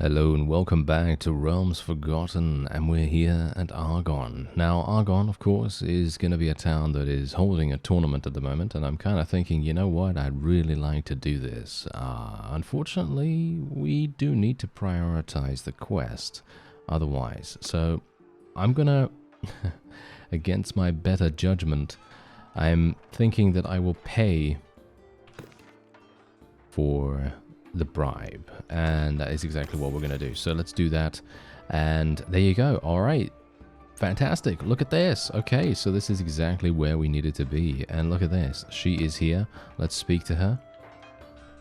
Hello and welcome back to Realms Forgotten, and we're here at Argon. Now, Argon, of course, is going to be a town that is holding a tournament at the moment, and I'm kind of thinking, you know what, I'd really like to do this. Unfortunately, we do need to prioritize the quest otherwise, so I'm going to, against my better judgment, I'm thinking that I will pay for the bribe, and that is exactly what we're going to do. So let's do that, and there you go. All right, fantastic. Look at this. Okay, so this is exactly where we needed to be, and look at this. She is here. Let's speak to her.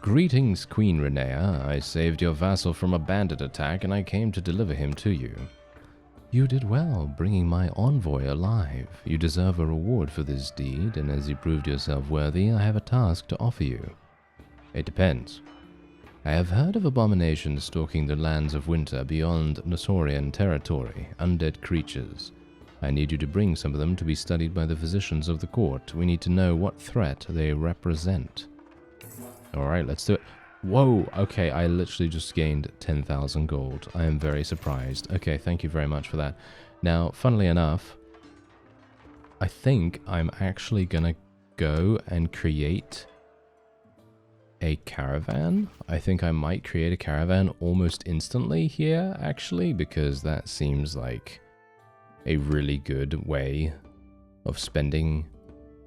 Greetings, Queen Renea. I saved your vassal from a bandit attack, and I came to deliver him to you. You did well, bringing my envoy alive. You deserve a reward for this deed, and as you proved yourself worthy, I have a task to offer you. It depends. I have heard of abominations stalking the lands of winter beyond Nosorian territory, undead creatures. I need you to bring some of them to be studied by the physicians of the court. We need to know what threat they represent. Alright, let's do it. Whoa, okay, I literally just gained 10,000 gold. I am very surprised. Okay, thank you very much for that. Now, funnily enough, I think I'm actually gonna go and create a caravan. I think I might create a caravan almost instantly here, actually, because that seems like a really good way of spending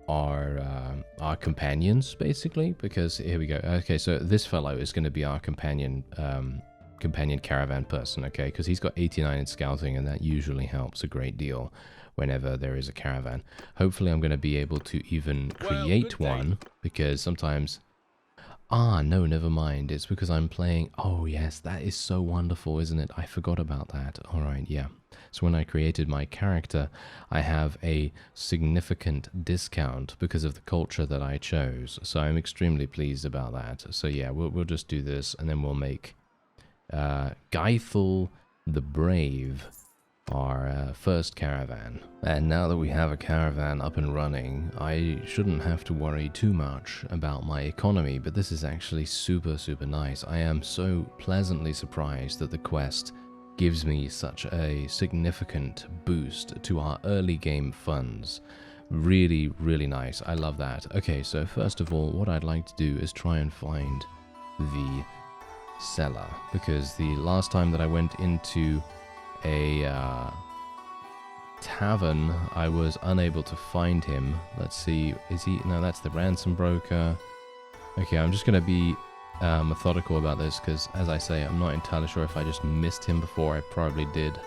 our companions, basically. Because here we go. Okay, so this fellow is going to be our companion caravan person. Okay, because he's got 89 in scouting, and that usually helps a great deal whenever there is a caravan. Hopefully, I'm going to be able to even create one, because sometimes. Ah, no, never mind. It's because I'm playing... Oh, yes, that is so wonderful, isn't it? I forgot about that. All right, yeah. So when I created my character, I have a significant discount because of the culture that I chose. So I'm extremely pleased about that. So yeah, we'll just do this, and then we'll make Geithel the Brave our first caravan. And now that we have a caravan up and running, I shouldn't have to worry too much about my economy, but this is actually super nice. I am so pleasantly surprised that the quest gives me such a significant boost to our early game funds. Really nice. I love that. Okay, so first of all, what I'd like to do is try and find the cellar, because the last time that I went into a tavern, I was unable to find him. Let's see, is he... No, that's the ransom broker. Okay, I'm just going to be methodical about this, because as I say, I'm not entirely sure if I just missed him before. I probably did.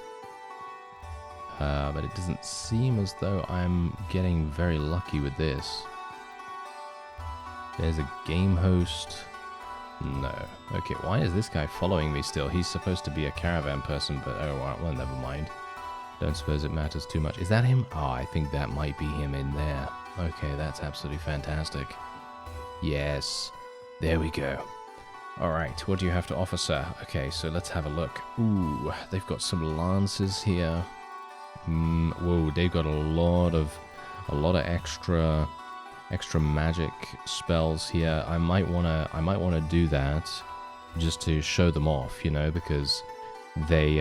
But it doesn't seem as though I'm getting very lucky with this. There's a game host. No. Okay, why is this guy following me still? He's supposed to be a caravan person, but oh, well, never mind. Don't suppose it matters too much. Is that him? Oh, I think that might be him in there. Okay, that's absolutely fantastic. Yes. There we go. Alright, what do you have to offer, sir? Okay, so let's have a look. Ooh, they've got some lances here. Whoa, they've got a lot of extra magic spells here. I might wanna do that just to show them off, you know, because they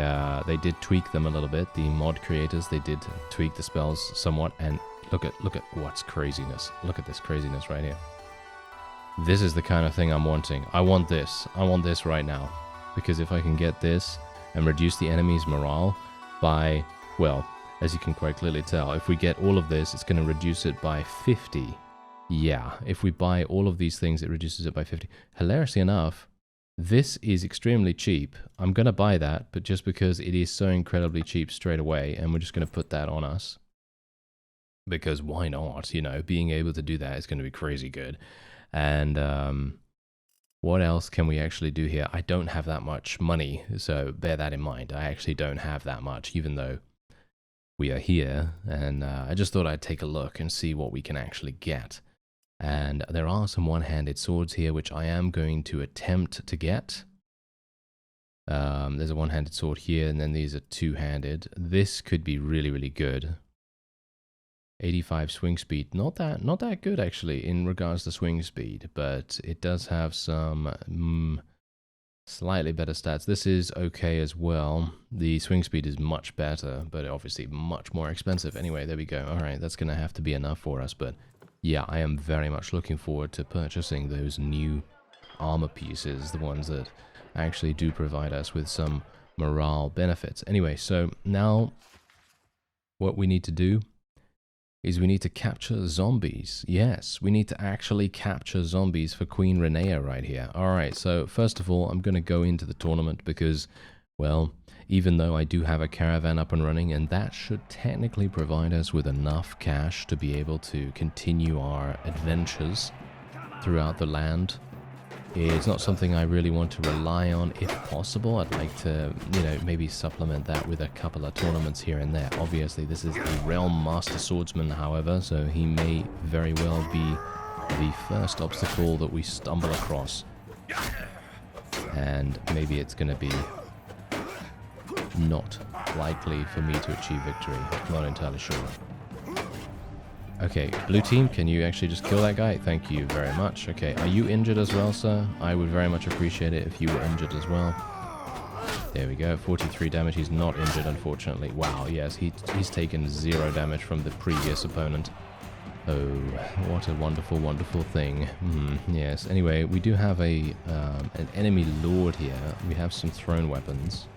did tweak them a little bit. The mod creators, they did tweak the spells somewhat, and look at what's craziness. Look at this craziness right here. This is the kind of thing I'm wanting. I want this right now, because if I can get this and reduce the enemy's morale by, well, as you can quite clearly tell, if we get all of this, it's going to reduce it by 50. Yeah, if we buy all of these things, it reduces it by 50. Hilariously enough, this is extremely cheap. I'm going to buy that, but just because it is so incredibly cheap straight away, and we're just going to put that on us. Because why not? You know, being able to do that is going to be crazy good. And what else can we actually do here? I don't have that much money, so bear that in mind. I actually don't have that much, even though we are here, and I just thought I'd take a look and see what we can actually get. And there are some one-handed swords here, which I am going to attempt to get. There's a one-handed sword here, and then these are two-handed. This could be really good. 85 swing speed, not that good actually in regards to swing speed, but it does have some Slightly better stats. This is okay as well. The swing speed is much better, but obviously much more expensive. Anyway, there we go. All right, that's going to have to be enough for us. But yeah, I am very much looking forward to purchasing those new armor pieces, the ones that actually do provide us with some morale benefits. Anyway, so now what we need to do is we need to capture zombies. Yes, we need to actually capture zombies for Queen Renea right here. Alright, so first of all, I'm going to go into the tournament because, well, even though I do have a caravan up and running, and that should technically provide us with enough cash to be able to continue our adventures throughout the land, it's not something I really want to rely on. If possible, I'd like to, you know, maybe supplement that with a couple of tournaments here and there. Obviously, this is a Realm Master Swordsman, however, so he may very well be the first obstacle that we stumble across. And maybe it's going to be not likely for me to achieve victory. Not entirely sure. Okay, blue team, can you actually just kill that guy? Thank you very much. Okay, are you injured as well, sir? I would very much appreciate it if you were injured as well. There we go, 43 damage. He's not injured, unfortunately. Wow, yes, he's taken 0 damage from the previous opponent. Oh, what a wonderful, wonderful thing. Yes, anyway, we do have an enemy lord here. We have some thrown weapons.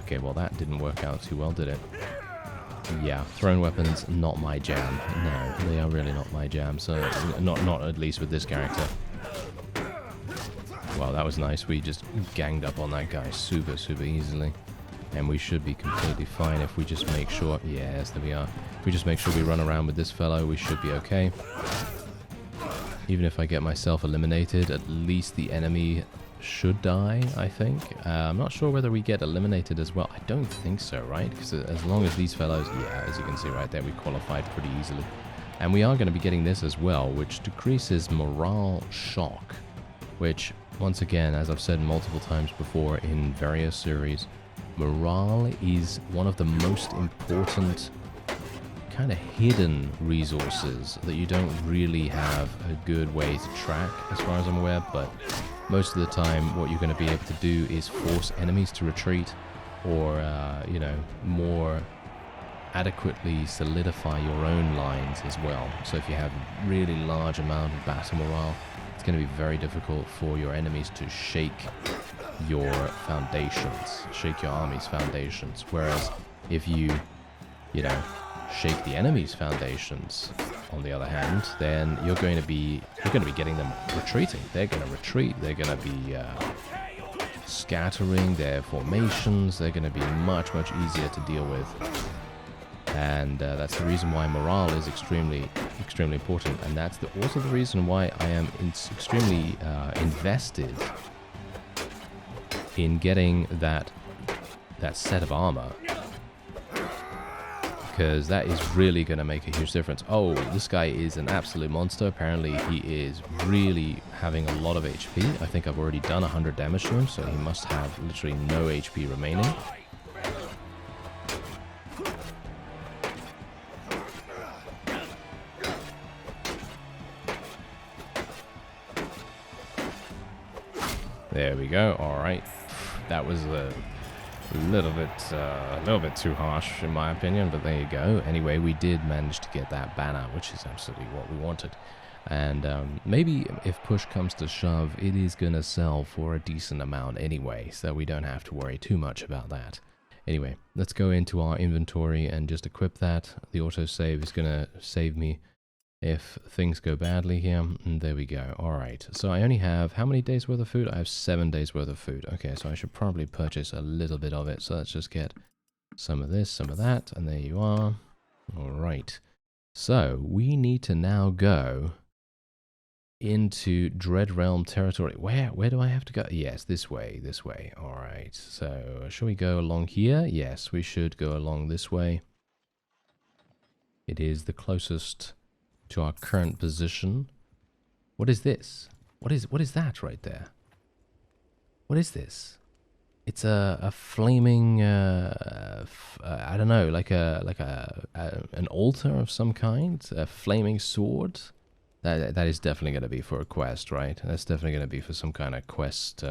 Okay, well, that didn't work out too well, did it? Yeah, thrown weapons, not my jam. No, they are really not my jam, so not at least with this character. Wow, that was nice. We just ganged up on that guy super, super easily. And we should be completely fine if we just make sure... Yes, there we are. If we just make sure we run around with this fellow, we should be okay. Even if I get myself eliminated, at least the enemy should die, I think. I'm not sure whether we get eliminated as well. I don't think so, right? Because as long as these fellows... Yeah, as you can see right there, we qualified pretty easily. And we are going to be getting this as well, which decreases morale shock. Which, once again, as I've said multiple times before in various series, morale is one of the most important kind of hidden resources that you don't really have a good way to track, as far as I'm aware, but most of the time what you're going to be able to do is force enemies to retreat or, you know, more adequately solidify your own lines as well. So if you have a really large amount of battle morale, it's going to be very difficult for your enemies to shake your foundations, shake your army's foundations. Whereas if you know, shake the enemy's foundations, on the other hand, then you're going to be getting them retreating. They're going to retreat. They're going to be scattering their formations. They're going to be much, much easier to deal with. And that's the reason why morale is extremely, extremely important. And that's also the reason why I am extremely invested in getting that set of armor. Because that is really going to make a huge difference. Oh, this guy is an absolute monster. Apparently he is really having a lot of HP. I think I've already done 100 damage to him, so he must have literally no HP remaining. There we go. All right, that was a little bit too harsh in my opinion, but there you go. Anyway, we did manage to get that banner, which is absolutely what we wanted. And maybe if push comes to shove, it is gonna sell for a decent amount anyway, so we don't have to worry too much about that. Anyway, let's go into our inventory and just equip that. The autosave is gonna save me if things go badly here. And there we go. Alright, so I only have how many days worth of food? I have 7 days worth of food. Okay, so I should probably purchase a little bit of it. So let's just get some of this, some of that, and there you are. Alright, so we need to now go into Dread Realm territory. Where do I have to go? Yes, this way, this way. Alright, so shall we go along here? Yes, we should go along this way. It is the closest to our current position. What is this? What is that right there? What is this? It's a flaming I don't know, like an altar of some kind, a flaming sword That is definitely going to be for a quest, right? That's definitely going to be for some kind of quest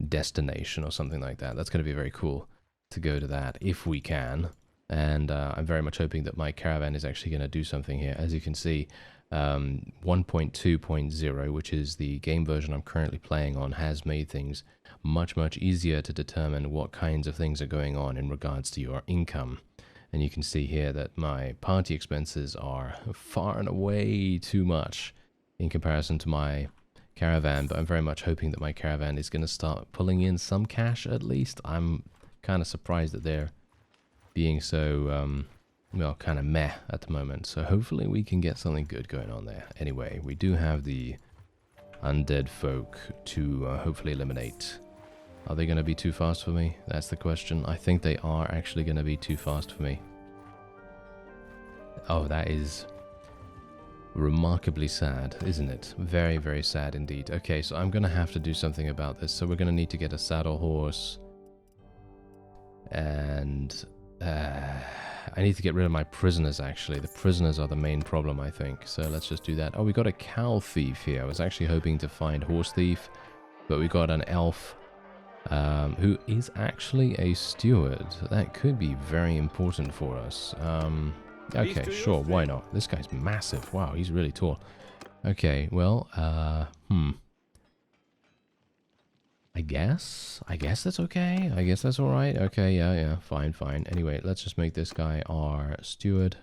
destination or something like that. That's going to be very cool to go to that if we can. And I'm very much hoping that my caravan is actually going to do something here. As you can see, 1.2.0, which is the game version I'm currently playing on, has made things much, much easier to determine what kinds of things are going on in regards to your income. And you can see here that my party expenses are far and away too much in comparison to my caravan, but I'm very much hoping that my caravan is going to start pulling in some cash at least. I'm kind of surprised that they're being so, well, kind of meh at the moment. So hopefully we can get something good going on there. Anyway, we do have the undead folk to hopefully eliminate. Are they going to be too fast for me? That's the question. I think they are actually going to be too fast for me. Oh, that is remarkably sad, isn't it? Very, very sad indeed. Okay, so I'm going to have to do something about this. So we're going to need to get a saddle horse. And I need to get rid of my prisoners, actually. The prisoners are the main problem, I think. So let's just do that. Oh, we got a cow thief here. I was actually hoping to find horse thief, but we got an elf who is actually a steward. That could be very important for us. Okay, sure, why not? This guy's massive. Wow, he's really tall. Okay, well, I guess that's okay. I guess that's alright. Okay, yeah, fine. Anyway, let's just make this guy our steward.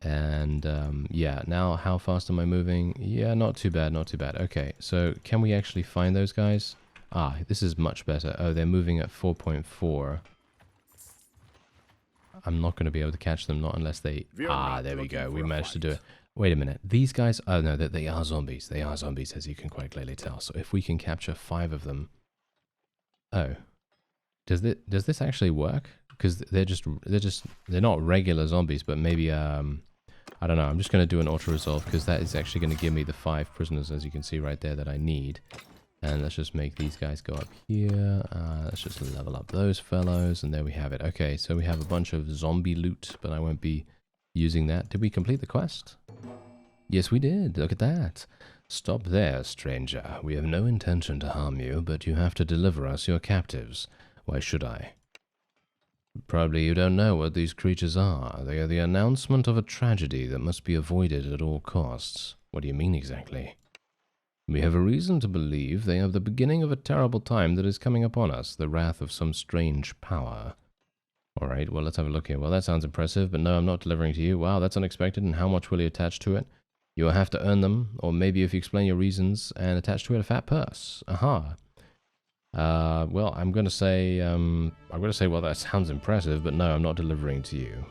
And, yeah, now how fast am I moving? Yeah, not too bad. Okay, so can we actually find those guys? Ah, this is much better. Oh, they're moving at 4.4. I'm not going to be able to catch them, not unless they... Ah, there we go. We managed to do it. Wait a minute. These guys... Oh, no, they are zombies. They are zombies, as you can quite clearly tell. So if we can capture 5 of them... Oh. Does this actually work? Because they're not regular zombies, but maybe, I don't know. I'm just going to do an auto-resolve, because that is actually going to give me the 5 prisoners, as you can see right there, that I need. And let's just make these guys go up here. Let's just level up those fellows, and there we have it. Okay, so we have a bunch of zombie loot, but I won't be using that. Did we complete the quest? Yes, we did. Look at that. Stop there, stranger. We have no intention to harm you, but you have to deliver us your captives. Why should I? Probably you don't know what these creatures are. They are the announcement of a tragedy that must be avoided at all costs. What do you mean exactly? We have a reason to believe they are the beginning of a terrible time that is coming upon us, the wrath of some strange power. Alright, well, let's have a look here. Well, that sounds impressive, but no, I'm not delivering to you. Wow, that's unexpected, and how much will you attach to it? You will have to earn them, or maybe if you explain your reasons and attach to it a fat purse. Aha. Well, I'm going to say, well, that sounds impressive, but no, I'm not delivering to you.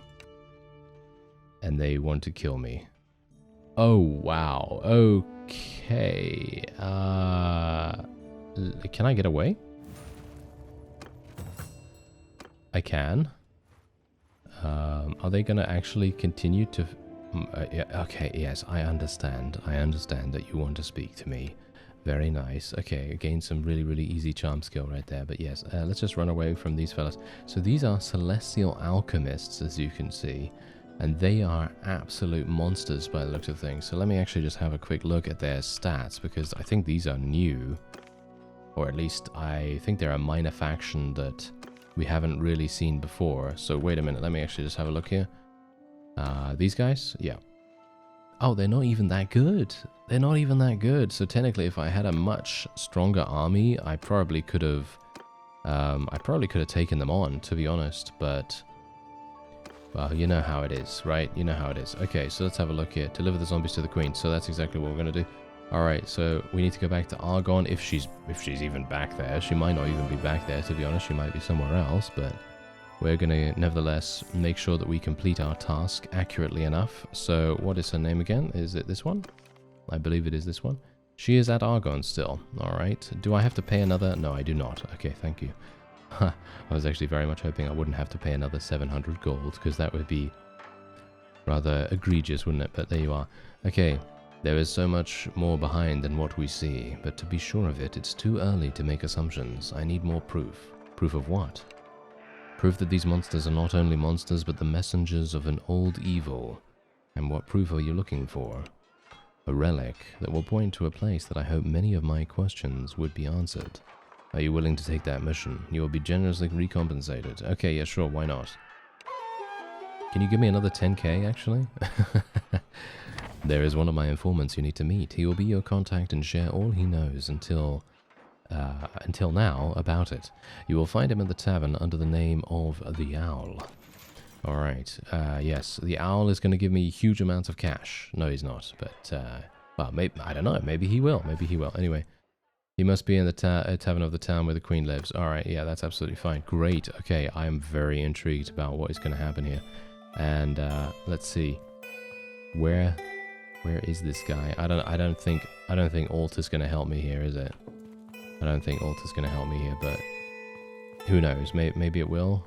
And they want to kill me. Oh, wow. Okay. Can I get away? I can. Are they going to actually continue to... yeah, okay, yes, I understand. I understand that you want to speak to me. Very nice. Okay, again, some really, really easy charm skill right there. But yes, let's just run away from these fellas. So these are celestial alchemists, as you can see. And they are absolute monsters by the looks of things. So let me actually just have a quick look at their stats, because I think these are new. Or at least I think they're a minor faction that we haven't really seen before. So wait a minute, let me actually just have a look here. These guys? Yeah. Oh, they're not even that good. They're not even that good. So technically, if I had a much stronger army, I probably could have taken them on, to be honest, but... Well, you know how it is, right? You know how it is. Okay, so let's have a look here. Deliver the zombies to the queen. So that's exactly what we're going to do. Alright, so we need to go back to Argonne, if she's even back there. She might not even be back there, to be honest. She might be somewhere else, but we're going to nevertheless make sure that we complete our task accurately enough. So what is her name again? Is it this one? I believe it is this one. She is at Argonne still. Alright. Do I have to pay another? No, I do not. Okay, thank you. I was actually very much hoping I wouldn't have to pay another 700 gold, because that would be rather egregious, wouldn't it? But there you are. Okay, there is so much more behind than what we see, but to be sure of it, it's too early to make assumptions. I need more proof. Proof of what? Proof that these monsters are not only monsters, but the messengers of an old evil. And what proof are you looking for? A relic that will point to a place that I hope many of my questions would be answered. Are you willing to take that mission? You will be generously recompensated. Okay, yeah, sure, why not? Can you give me another 10k, actually? There is one of my informants you need to meet. He will be your contact and share all he knows until now about it. You will find him at the tavern under the name of the Owl. Alright, yes, the Owl is going to give me huge amounts of cash. No, he's not, but, well, maybe, I don't know, maybe he will, Anyway, he must be in the tavern of the town where the queen lives. Alright, yeah, that's absolutely fine. Great, okay, I am very intrigued about what is going to happen here. And, let's see, where is this guy? I don't think Alt is going to help me here, is it? I don't think Alt is going to help me here, but who knows, maybe it will.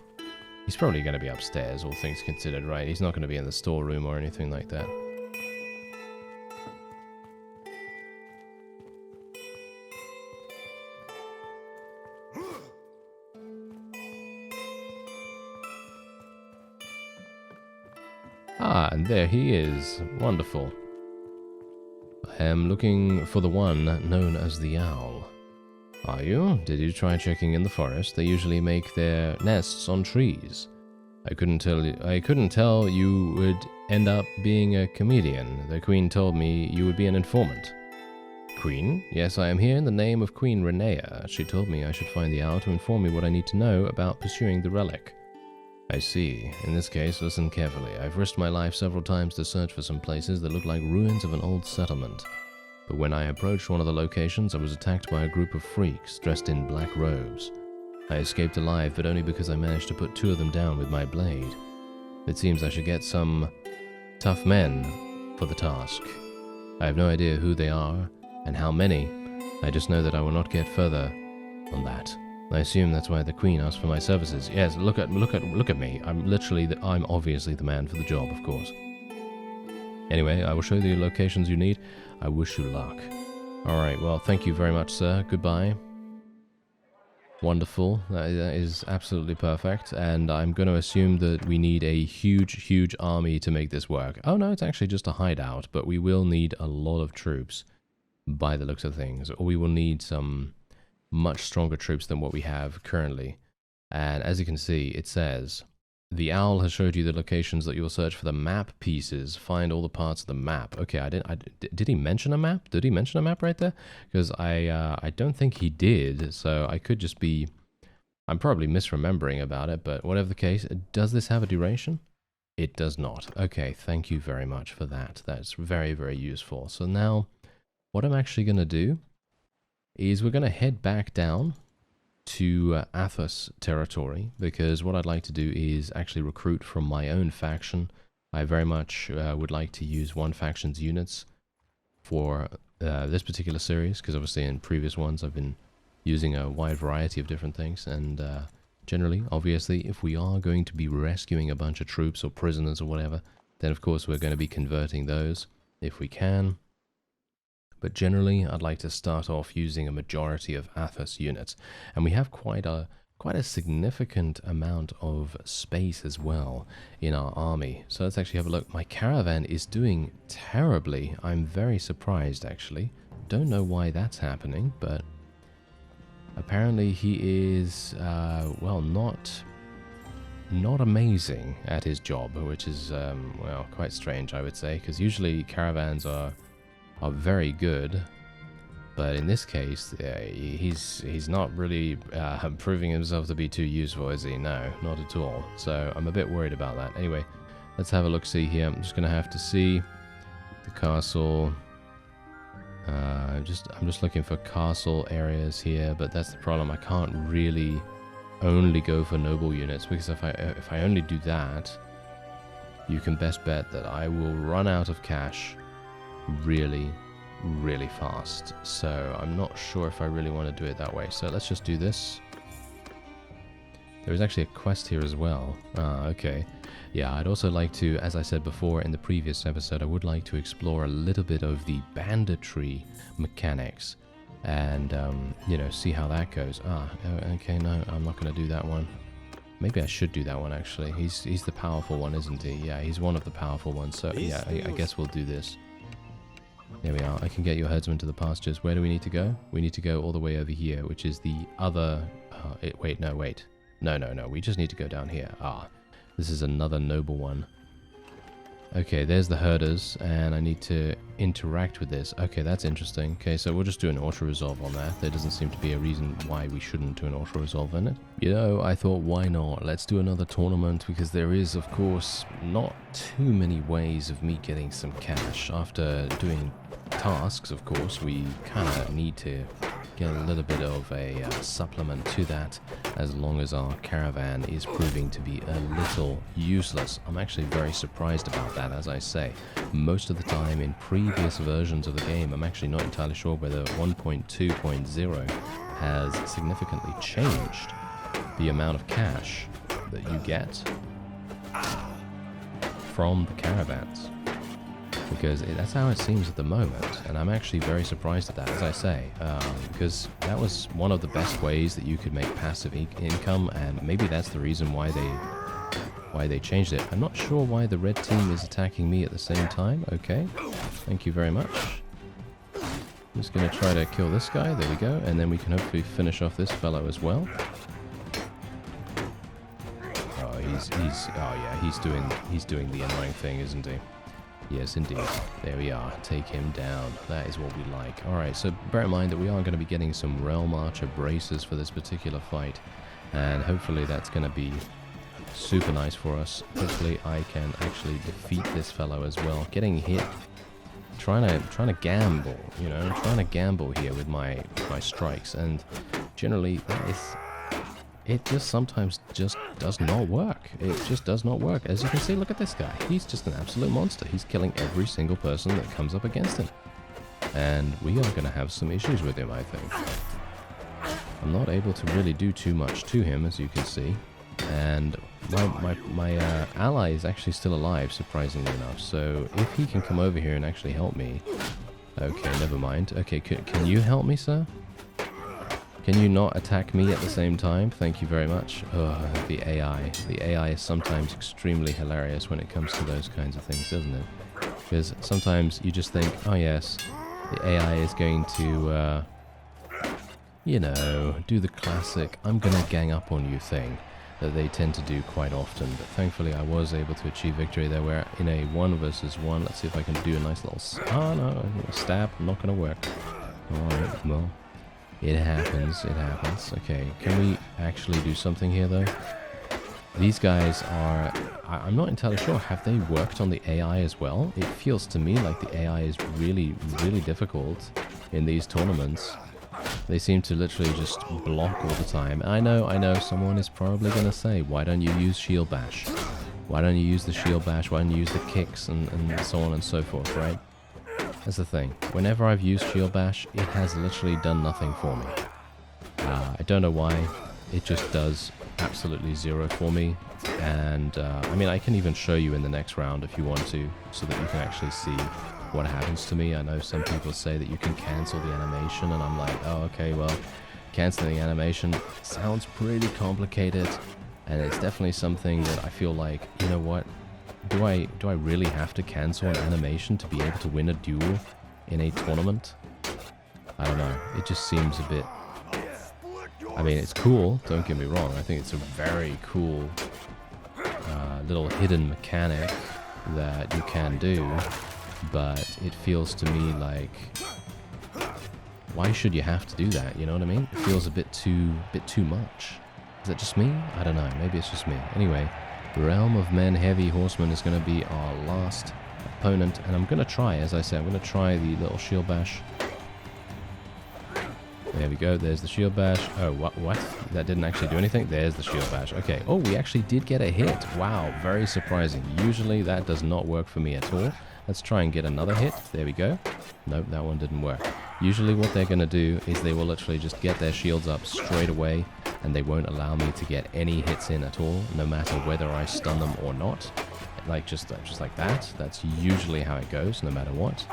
He's probably going to be upstairs, all things considered, right? He's not going to be in the storeroom or anything like that. Ah, and there he is. Wonderful. I am looking for the one known as the Owl. Are you? Did you try checking in the forest? They usually make their nests on trees. I couldn't tell you would end up being a comedian. The Queen told me you would be an informant. Queen? Yes, I am here in the name of Queen Renea. She told me I should find the Owl to inform me what I need to know about pursuing the relic. I see. In this case, listen carefully. I've risked my life several times to search for some places that look like ruins of an old settlement. But when I approached one of the locations, I was attacked by a group of freaks dressed in black robes. I escaped alive, but only because I managed to put 2 of them down with my blade. It seems I should get some tough men for the task. I have no idea who they are and how many. I just know that I will not get further on that. I assume that's why the Queen asked for my services. Yes, look at me. I'm obviously the man for the job, of course. Anyway, I will show you the locations you need. I wish you luck. Alright, well, thank you very much, sir. Goodbye. Wonderful. That is absolutely perfect. And I'm going to assume that we need a huge, huge army to make this work. Oh, no, it's actually just a hideout, but we will need a lot of troops by the looks of things. Or we will need some much stronger troops than what we have currently. And as you can see, it says, the Owl has showed you the locations that you will search for the map pieces. Find all the parts of the map. Okay, did he mention a map? Did he mention a map right there? Because I don't think he did, so I could just be... I'm probably misremembering about it, but whatever the case, does this have a duration? It does not. Okay, thank you very much for that. That's very, very useful. So now, what I'm actually going to do is we're going to head back down to Athos territory, because what I'd like to do is actually recruit from my own faction. I very much would like to use one faction's units for this particular series, because obviously in previous ones I've been using a wide variety of different things, and generally, obviously, if we are going to be rescuing a bunch of troops or prisoners or whatever, then of course we're going to be converting those if we can. But generally, I'd like to start off using a majority of Athos units. And we have quite a significant amount of space as well in our army. So let's actually have a look. My caravan is doing terribly. I'm very surprised, actually. Don't know why that's happening, but apparently he is, well, not amazing at his job, which is, well, quite strange, I would say, because usually caravans are very good, but in this case, he's not really proving himself to be too useful, is he? No, not at all. So I'm a bit worried about that. Anyway, let's have a look-see here. I'm just going to have to see the castle. I'm just looking for castle areas here, but that's the problem. I can't really only go for noble units, because if I only do that, you can best bet that I will run out of cash really fast. So I'm not sure if I really want to do it that way. So let's just do this. There is actually a quest here as well. Okay. Yeah, I'd also like to, as I said before in the previous episode, I would like to explore a little bit of the banditry mechanics and, you know, see how that goes. Okay, no, I'm not going to do that one. Maybe I should do that one, actually. He's the powerful one, isn't he? Yeah, he's one of the powerful ones. So, yeah, I guess we'll do this. There we are. I can get your herdsman to the pastures. Where do we need to go? We need to go all the way over here, which is the other... wait. No. We just need to go down here. Ah, this is another noble one. Okay, there's the herders, and I need to interact with this. Okay, that's interesting. Okay, so we'll just do an auto-resolve on that. There doesn't seem to be a reason why we shouldn't do an auto-resolve in it. You know, I thought, why not? Let's do another tournament, because there is, of course, not too many ways of me getting some cash. After doing tasks, of course, we kind of need to get a little bit of a supplement to that, as long as our caravan is proving to be a little useless. I'm actually very surprised about that, as I say. Most of the time in previous versions of the game, I'm actually not entirely sure whether 1.2.0 has significantly changed the amount of cash that you get from the caravans. Because that's how it seems at the moment, and I'm actually very surprised at that, as I say, because that was one of the best ways that you could make passive income, and maybe that's the reason why they changed it. I'm not sure why the red team is attacking me at the same time. Okay, thank you very much. I'm just going to try to kill this guy. There we go, and then we can hopefully finish off this fellow as well. Oh, he's doing the annoying thing, isn't he? Yes, indeed. There we are. Take him down. That is what we like. Alright, so bear in mind that we are going to be getting some Realm Archer braces for this particular fight. And hopefully that's going to be super nice for us. Hopefully I can actually defeat this fellow as well. Getting hit. Trying to gamble, you know. Trying to gamble here with my strikes. And generally that is... It just sometimes just does not work. It just does not work. As you can see, look at this guy. He's just an absolute monster. He's killing every single person that comes up against him. And we are going to have some issues with him, I think. I'm not able to really do too much to him, as you can see. And my ally is actually still alive, surprisingly enough. So if he can come over here and actually help me... Okay, never mind. Okay, can you help me, sir? Can you not attack me at the same time? Thank you very much. Oh, the AI. The AI is sometimes extremely hilarious when it comes to those kinds of things, doesn't it? Because sometimes you just think, oh yes, the AI is going to, you know, do the classic, I'm gonna gang up on you thing that they tend to do quite often. But thankfully I was able to achieve victory there. We're in a 1 versus 1. Let's see if I can do a nice little... Oh no, a stab, not gonna work. Alright, well... It happens, it happens. Okay, can we actually do something here, though? These guys are... I'm not entirely sure. Have they worked on the AI as well? It feels to me like the AI is really, really difficult in these tournaments. They seem to literally just block all the time. I know, someone is probably going to say, why don't you use Shield Bash? Why don't you use the Shield Bash? Why don't you use the kicks and so on and so forth, right? That's the thing. Whenever I've used Shield Bash, it has literally done nothing for me. I don't know why. It just does absolutely zero for me. And, I mean, I can even show you in the next round if you want to, so that you can actually see what happens to me. I know some people say that you can cancel the animation, and I'm like, oh, okay, well, canceling the animation sounds pretty complicated. And it's definitely something that I feel like, you know what? Do I really have to cancel an animation to be able to win a duel in a tournament? I don't know. It just seems a bit... I mean, it's cool, don't get me wrong. I think it's a very cool little hidden mechanic that you can do, but it feels to me like... Why should you have to do that, you know what I mean? It feels a bit too much. Is that just me? I don't know. Maybe it's just me. Anyway... Realm of Men Heavy Horseman is going to be our last opponent, and I'm going to try, as I said, I'm going to try the little Shield Bash. There we go, there's the Shield Bash. Oh, what? That didn't actually do anything? There's the Shield Bash. Okay, oh, we actually did get a hit. Wow, very surprising. Usually that does not work for me at all. Let's try and get another hit. There we go. Nope, that one didn't work. Usually what they're going to do is they will literally just get their shields up straight away, and they won't allow me to get any hits in at all, no matter whether I stun them or not. Like just like that. That's usually how it goes, no matter what.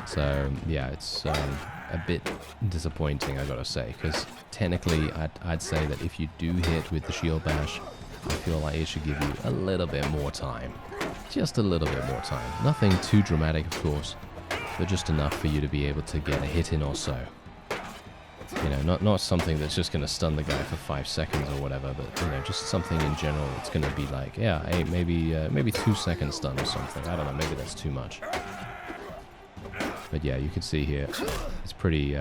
So yeah, it's a bit disappointing, I gotta say, because technically I'd say that if you do hit with the Shield Bash, I feel like it should give you a little bit more time. Just a little bit more time. Nothing too dramatic, of course, but just enough for you to be able to get a hit in or so. You know, not something that's just going to stun the guy for 5 seconds or whatever, but, you know, just something in general that's going to be like, yeah, hey, maybe 2 second stun or something. I don't know, maybe that's too much. But yeah, you can see here, it's pretty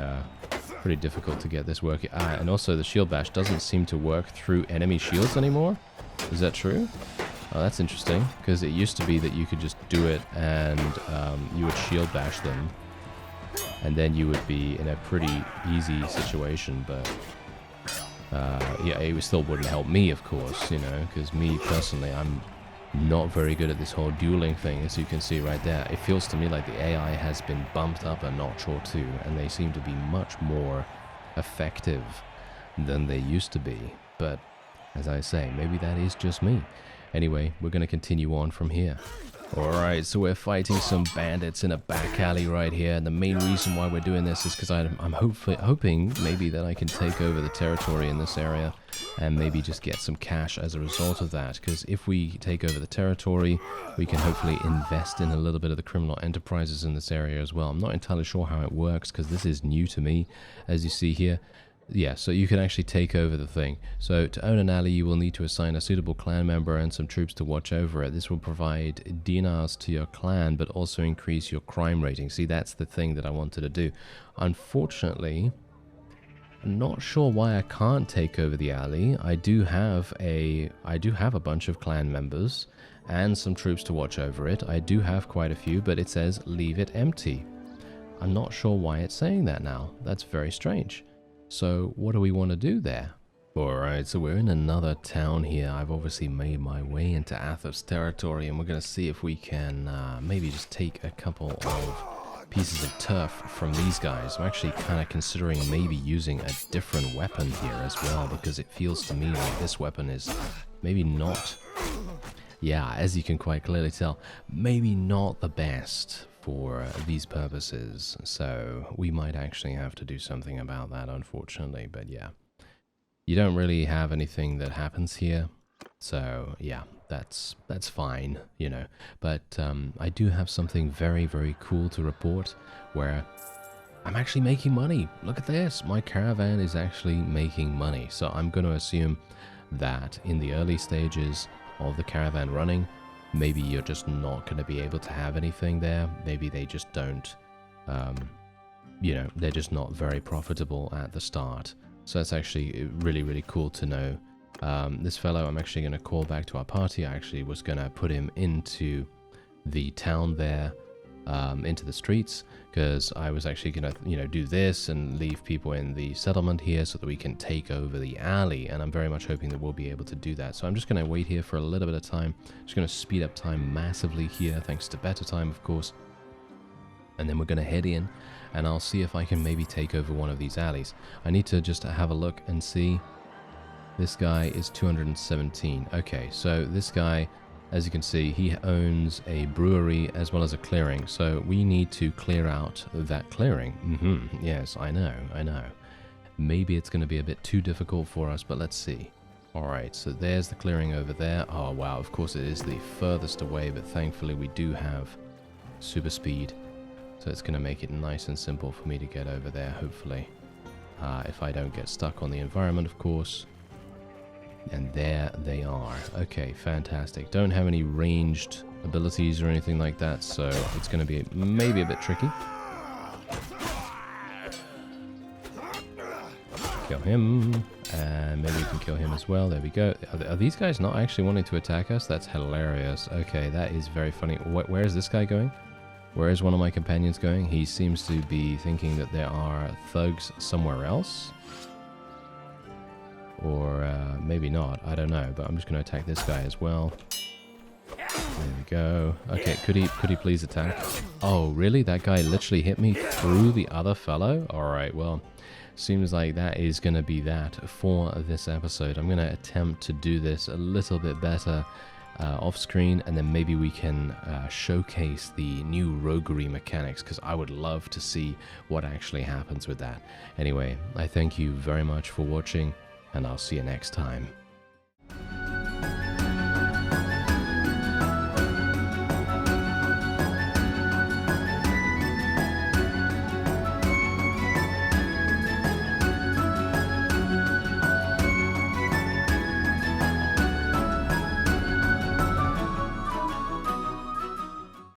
difficult to get this working. And also the shield bash doesn't seem to work through enemy shields anymore. Is that true? Oh, that's interesting, because it used to be that you could just do it and you would shield bash them, and then you would be in a pretty easy situation, but yeah, it still wouldn't help me, of course, you know, because me personally, I'm not very good at this whole dueling thing, as you can see right there. It feels to me like the AI has been bumped up a notch or two, and they seem to be much more effective than they used to be. But as I say, maybe that is just me. Anyway, we're going to continue on from here. Alright, so we're fighting some bandits in a back alley right here, and the main reason why we're doing this is because I'm hoping maybe that I can take over the territory in this area and maybe just get some cash as a result of that, because if we take over the territory, we can hopefully invest in a little bit of the criminal enterprises in this area as well. I'm not entirely sure how it works because this is new to me, as you see here. Yeah, so you can actually take over the thing. So to own an alley, you will need to assign a suitable clan member and some troops to watch over it. This will provide dinars to your clan, but also increase your crime rating. See, that's the thing that I wanted to do. Unfortunately, I'm not sure why I can't take over the alley. I do have a bunch of clan members and some troops to watch over it. I do have quite a few, but it says leave it empty. I'm not sure why it's saying that now. That's very strange. So what do we want to do there? Alright, so we're in another town here. I've obviously made my way into Athos territory, and we're going to see if we can maybe just take a couple of pieces of turf from these guys. I'm actually kind of considering maybe using a different weapon here as well, because it feels to me like this weapon is maybe not, yeah, as you can quite clearly tell, maybe not the best for these purposes, so we might actually have to do something about that, unfortunately. But yeah, you don't really have anything that happens here, so yeah, that's fine, you know. But I do have something very, very cool to report, where I'm actually making money. Look at this, my caravan is actually making money. So I'm going to assume that in the early stages of the caravan running, maybe you're just not going to be able to have anything there. Maybe they just don't, you know, they're just not very profitable at the start. So that's actually really, really cool to know. This fellow, I'm actually going to call back to our party. I actually was going to put him into the town there, into the streets, because I was actually going to, you know, do this and leave people in the settlement here so that we can take over the alley, and I'm very much hoping that we'll be able to do that. So I'm just going to wait here for a little bit of time. Just going to speed up time massively here, thanks to better time, of course, and then we're going to head in, and I'll see if I can maybe take over one of these alleys. I need to just have a look and see. This guy is 217. Okay, so this guy, as you can see, he owns a brewery as well as a clearing. So we need to clear out that clearing. Yes, I know. Maybe it's going to be a bit too difficult for us, but let's see. Alright, so there's the clearing over there. Oh, wow, of course it is the furthest away, but thankfully we do have super speed. So it's going to make it nice and simple for me to get over there, hopefully. If I don't get stuck on the environment, of course. And there they are. Okay, fantastic. Don't have any ranged abilities or anything like that, so it's going to be maybe a bit tricky. Kill him, and maybe we can kill him as well. There we go. Are these guys not actually wanting to attack us? That's hilarious. Okay, that is very funny. Where is this guy going? Where is one of my companions going? He seems to be thinking that there are thugs somewhere else. Or maybe not, I don't know, but I'm just going to attack this guy as well. There we go. Okay, could he please attack? Oh, really? That guy literally hit me through the other fellow? Alright, well, seems like that is going to be that for this episode. I'm going to attempt to do this a little bit better off screen, and then maybe we can showcase the new roguery mechanics, because I would love to see what actually happens with that. Anyway, I thank you very much for watching, and I'll see you next time.